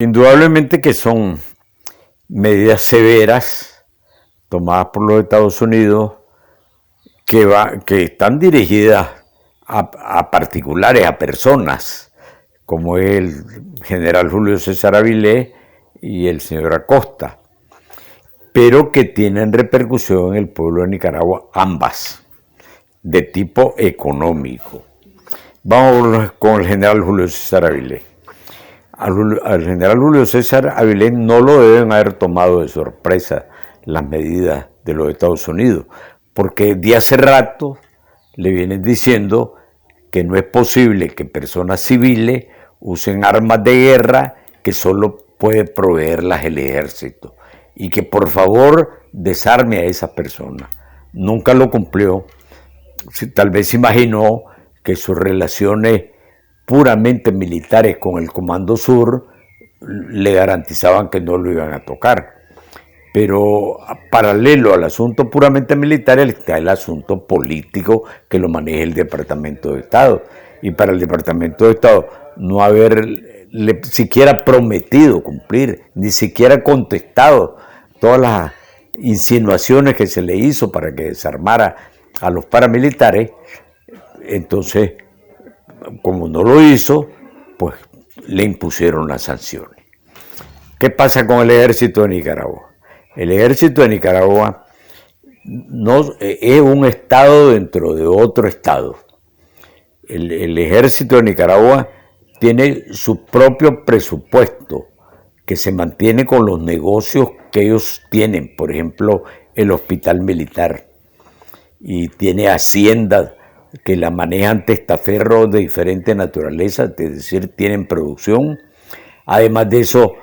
Indudablemente que son medidas severas tomadas por los Estados Unidos que están dirigidas a particulares, a personas, como es el general Julio César Avilés y el señor Acosta, pero que tienen repercusión en el pueblo de Nicaragua, ambas, de tipo económico. Vamos con el general Julio César Avilés. Al general Julio César Avilés no lo deben haber tomado de sorpresa las medidas de los Estados Unidos, porque de hace rato le vienen diciendo que no es posible que personas civiles usen armas de guerra que solo puede proveerlas el ejército, y que por favor desarme a esas personas. Nunca lo cumplió. Tal vez imaginó que sus relaciones puramente militares con el Comando Sur le garantizaban que no lo iban a tocar. Pero paralelo al asunto puramente militar está el asunto político que lo maneja el Departamento de Estado. Y para el Departamento de Estado no haberle siquiera prometido cumplir, ni siquiera contestado todas las insinuaciones que se le hizo para que desarmara a los paramilitares, entonces, como no lo hizo, pues le impusieron las sanciones. ¿Qué pasa con el ejército de Nicaragua? El ejército de Nicaragua no, es un estado dentro de otro estado. El ejército de Nicaragua tiene su propio presupuesto que se mantiene con los negocios que ellos tienen, por ejemplo, el hospital militar, y tiene haciendas que la manejan testaferros de diferente naturaleza, es decir, tienen producción. Además de eso,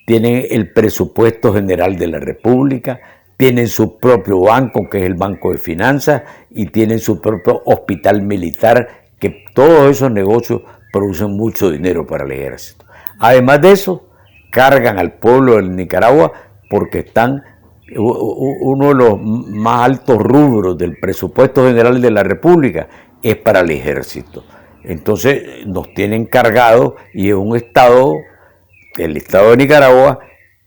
tienen el presupuesto general de la República, tienen su propio banco, que es el Banco de Finanzas, y tienen su propio hospital militar, que todos esos negocios producen mucho dinero para el ejército. Además de eso, cargan al pueblo de Nicaragua porque están uno de los más altos rubros del presupuesto general de la República es para el ejército. Entonces nos tienen cargados y es un estado, el estado de Nicaragua,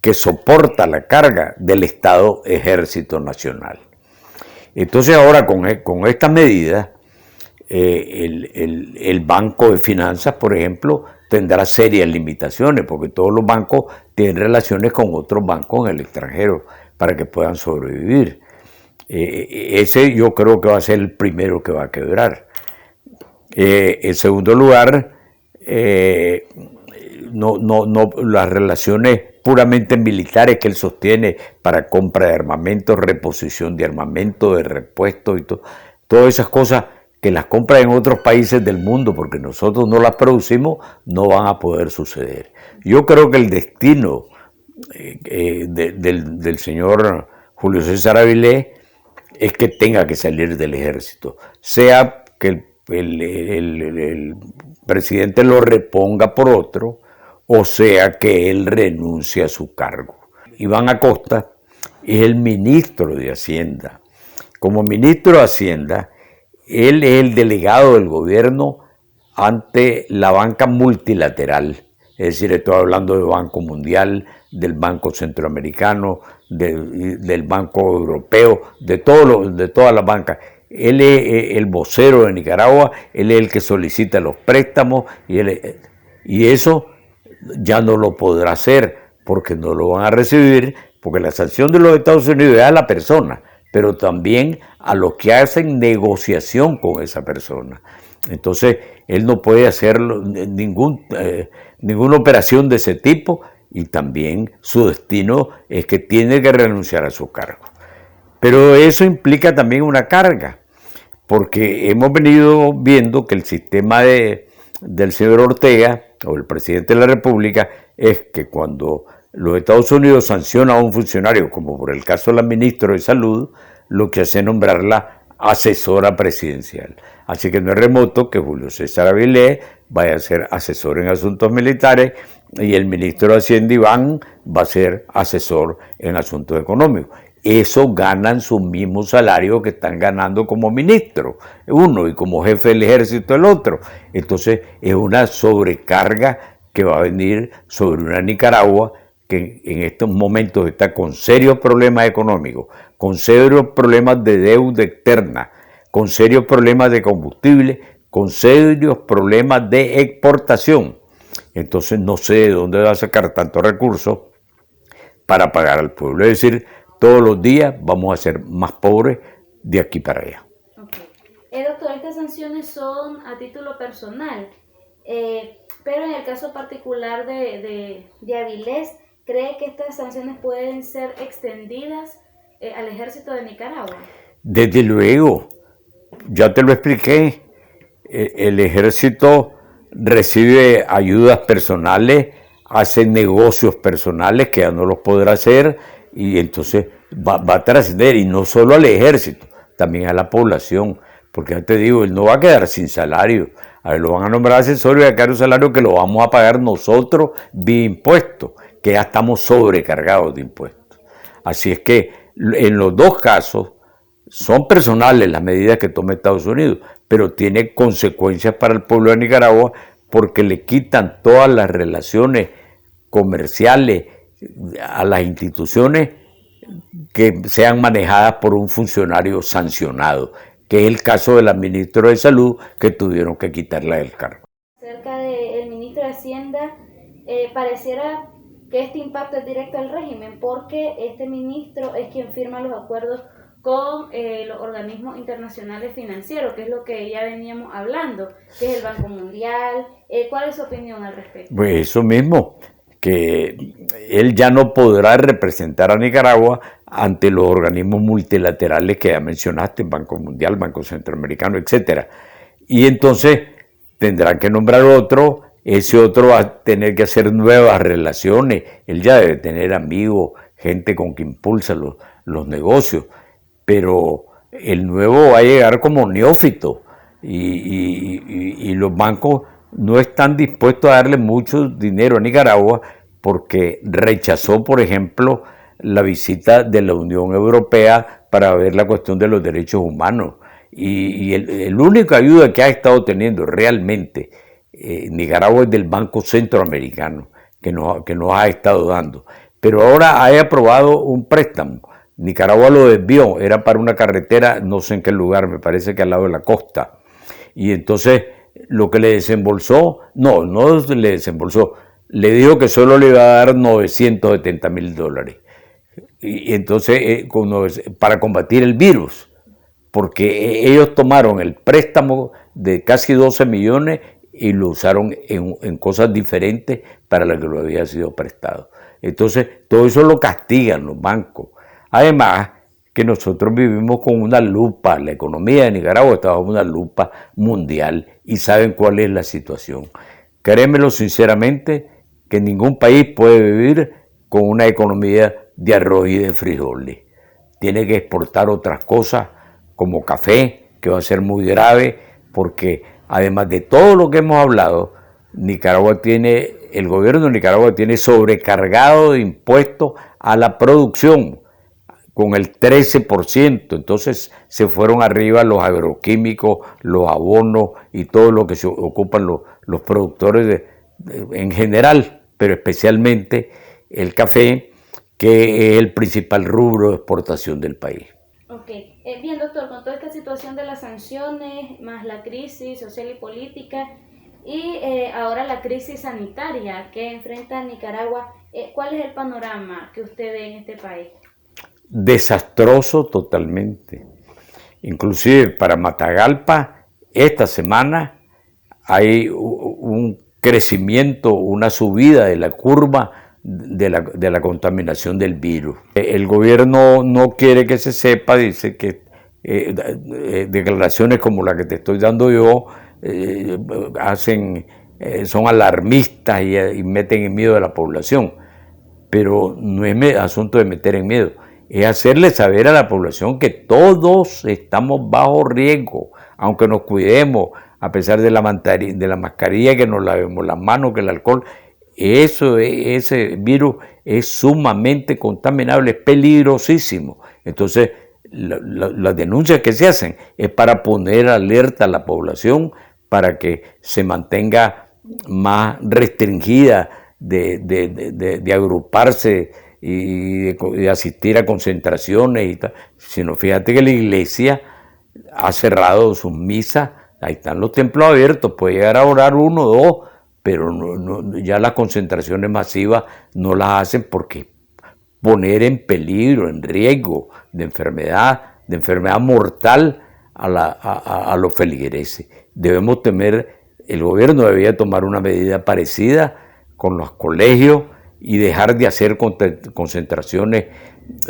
que soporta la carga del Estado Ejército Nacional. Entonces ahora con esta medida, el Banco de Finanzas, por ejemplo, tendrá serias limitaciones, porque todos los bancos tienen relaciones con otros bancos en el extranjero para que puedan sobrevivir. Ese yo creo que va a ser el primero que va a quebrar. En segundo lugar, las relaciones puramente militares que él sostiene para compra de armamento, reposición de armamento, de repuestos y todas esas cosas que las compra en otros países del mundo porque nosotros no las producimos, no van a poder suceder. Yo creo que el destino del señor Julio César Avilés es que tenga que salir del ejército, sea que el presidente lo reponga por otro, o sea que él renuncie a su cargo. Iván Acosta es el ministro de Hacienda. Como ministro de Hacienda, él es el delegado del gobierno ante la banca multilateral, es decir, estoy hablando del Banco Mundial, del Banco Centroamericano, del Banco Europeo, de todas las bancas. Él es el vocero de Nicaragua, él es el que solicita los préstamos y eso ya no lo podrá hacer porque no lo van a recibir, porque la sanción de los Estados Unidos es a la persona, pero también a los que hacen negociación con esa persona. Entonces, él no puede hacer ninguna operación de ese tipo y también su destino es que tiene que renunciar a su cargo. Pero eso implica también una carga, porque hemos venido viendo que el sistema del señor Ortega, o el presidente de la República, es que cuando los Estados Unidos sancionan a un funcionario, como por el caso de la ministra de Salud, lo que hace es nombrarla asesora presidencial. Así que no es remoto que Julio César Avilés vaya a ser asesor en asuntos militares y el ministro de Hacienda, Iván, va a ser asesor en asuntos económicos. Eso ganan su mismo salario que están ganando como ministro, uno, y como jefe del ejército el otro. Entonces es una sobrecarga que va a venir sobre una Nicaragua que en estos momentos está con serios problemas económicos, con serios problemas de deuda externa, con serios problemas de combustible, con serios problemas de exportación. Entonces no sé de dónde va a sacar tantos recursos para pagar al pueblo. Es decir, todos los días vamos a ser más pobres de aquí para allá. Okay. Doctor, estas sanciones son a título personal, pero en el caso particular de Avilés, ¿cree que estas sanciones pueden ser extendidas al ejército de Nicaragua? Desde luego, ya te lo expliqué, el ejército recibe ayudas personales, hace negocios personales que ya no los podrá hacer y entonces va a trascender, y no solo al ejército, también a la población, porque ya te digo, él no va a quedar sin salario, a ver, lo van a nombrar asesor y va a quedar un salario que lo vamos a pagar nosotros vía impuestos, que ya estamos sobrecargados de impuestos. Así es que en los dos casos son personales las medidas que toma Estados Unidos, pero tiene consecuencias para el pueblo de Nicaragua porque le quitan todas las relaciones comerciales a las instituciones que sean manejadas por un funcionario sancionado, que es el caso de la ministra de Salud, que tuvieron que quitarla del cargo. Acerca del ministro de Hacienda, pareciera que este impacto es directo al régimen, porque este ministro es quien firma los acuerdos con los organismos internacionales financieros, que es lo que ya veníamos hablando, que es el Banco Mundial. ¿Cuál es su opinión al respecto? Pues eso mismo, que él ya no podrá representar a Nicaragua ante los organismos multilaterales que ya mencionaste, Banco Mundial, Banco Centroamericano, etc. Y entonces tendrán que nombrar otro, ese otro va a tener que hacer nuevas relaciones, él ya debe tener amigos, gente con que impulsa los negocios, pero el nuevo va a llegar como neófito y los bancos no están dispuestos a darle mucho dinero a Nicaragua porque rechazó, por ejemplo, la visita de la Unión Europea para ver la cuestión de los derechos humanos. Y el única ayuda que ha estado teniendo realmente Nicaragua es del Banco Centroamericano, que nos ha estado dando. Pero ahora ha aprobado un préstamo. Nicaragua lo desvió, era para una carretera, no sé en qué lugar, me parece que al lado de la costa. Y entonces lo que le desembolsó, no le desembolsó, le dijo que solo le iba a dar $970,000. Y entonces, para combatir el virus, porque ellos tomaron el préstamo de casi 12 millones y lo usaron en cosas diferentes para las que lo había sido prestado. Entonces, todo eso lo castigan los bancos. Además, que nosotros vivimos con una lupa, la economía de Nicaragua está bajo una lupa mundial y saben cuál es la situación. Créemelo sinceramente, que ningún país puede vivir con una economía de arroz y de frijoles. Tiene que exportar otras cosas como café, que va a ser muy grave, porque además de todo lo que hemos hablado, el gobierno de Nicaragua tiene sobrecargado de impuestos a la producción, con el 13%, entonces se fueron arriba los agroquímicos, los abonos y todo lo que se ocupan los productores en general, pero especialmente el café, que es el principal rubro de exportación del país. Ok, bien doctor, con toda esta situación de las sanciones, más la crisis social y política, y ahora la crisis sanitaria que enfrenta Nicaragua, ¿cuál es el panorama que usted ve en este país? Desastroso totalmente. Inclusive para Matagalpa, esta semana hay un crecimiento, una subida de la curva de la contaminación del virus. El gobierno no quiere que se sepa, dice que declaraciones como la que te estoy dando yo son alarmistas y meten en miedo a la población, pero no es asunto de meter en miedo, es hacerle saber a la población que todos estamos bajo riesgo, aunque nos cuidemos, a pesar de la mascarilla, que nos lavemos las manos, que el alcohol, ese virus es sumamente contaminable, es peligrosísimo. Entonces, las denuncias que se hacen es para poner alerta a la población para que se mantenga más restringida de agruparse y de asistir a concentraciones y tal, sino fíjate que la iglesia ha cerrado sus misas, ahí están los templos abiertos, puede llegar a orar uno o dos, pero ya las concentraciones masivas no las hacen porque poner en peligro, en riesgo de enfermedad mortal a los feligreses. Debemos temer, el gobierno debería tomar una medida parecida con los colegios y dejar de hacer concentraciones,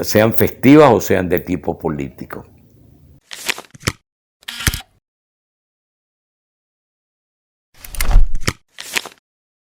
sean festivas o sean de tipo político.